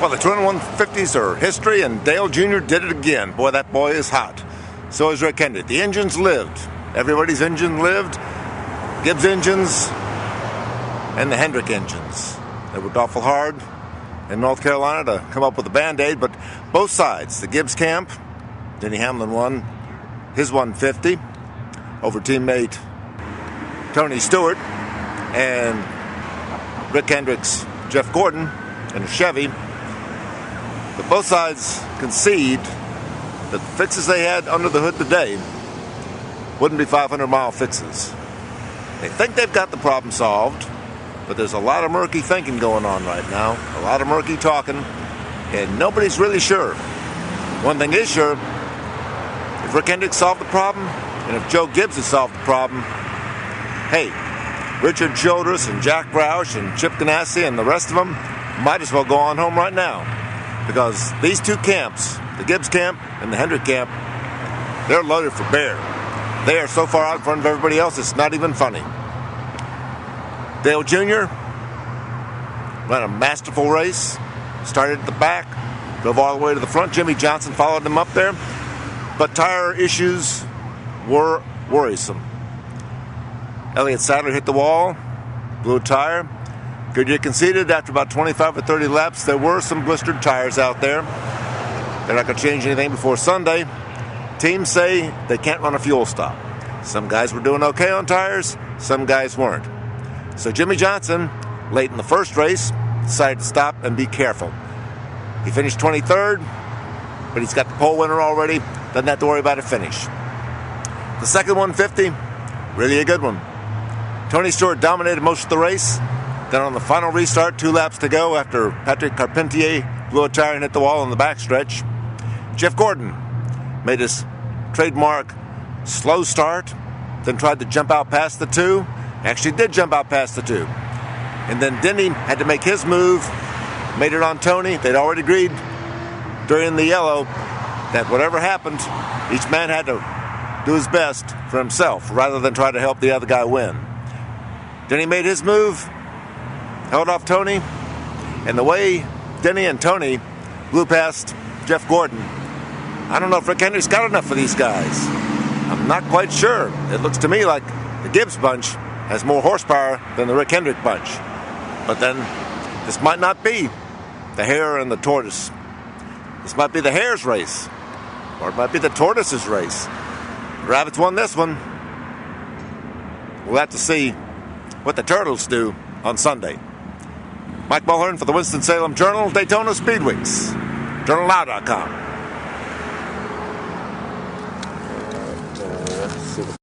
Well, the 2150s are history, and Dale Jr. did it again. Boy, that boy is hot. So is Rick Hendrick. The engines lived. Everybody's engine lived. Gibbs engines and the Hendrick engines. They worked awful hard in North Carolina to come up with a Band-Aid, but both sides, the Gibbs camp, Denny Hamlin won his 150 over teammate Tony Stewart, and Rick Hendrick's Jeff Gordon in a Chevy. But both sides concede that the fixes they had under the hood today wouldn't be 500-mile fixes. They think they've got the problem solved, but there's a lot of murky thinking going on right now, a lot of murky talking, and nobody's really sure. One thing is sure, if Rick Hendrick solved the problem, and if Joe Gibbs has solved the problem, hey, Richard Childress and Jack Roush and Chip Ganassi and the rest of them might as well go on home right now, because these two camps, the Gibbs camp and the Hendrick camp, they're loaded for bear. They are so far out in front of everybody else, it's not even funny. Dale Jr. ran a masterful race, started at the back, drove all the way to the front. Jimmy Johnson followed him up there, but tire issues were worrisome. Elliott Sadler hit the wall, blew a tire. Goodyear conceded after about 25 or 30 laps there were some blistered tires out there. They're not going to change anything before Sunday. Teams say they can't run a fuel stop. Some guys were doing okay on tires, some guys weren't. So Jimmy Johnson, late in the first race, decided to stop and be careful. He finished 23rd, but he's got the pole winner already. Doesn't have to worry about a finish. The second 150, really a good one. Tony Stewart dominated most of the race. Then on the final restart, 2 laps to go after Patrick Carpentier blew a tire and hit the wall in the backstretch, Jeff Gordon made his trademark slow start, then tried to jump out past the 2. Actually did jump out past the 2. And then Denny had to make his move, made it on Tony. They'd already agreed during the yellow that whatever happened, each man had to do his best for himself rather than try to help the other guy win. Denny made his move, held off Tony, and the way Denny and Tony blew past Jeff Gordon, I don't know if Rick Hendrick's got enough for these guys. I'm not quite sure. It looks to me like the Gibbs bunch has more horsepower than the Rick Hendrick bunch. But then this might not be the hare and the tortoise. This might be the hare's race, or it might be the tortoise's race. The rabbits won this one. We'll have to see what the turtles do on Sunday. Mike Mulhern for the Winston-Salem Journal, Daytona Speedweeks, journalnow.com.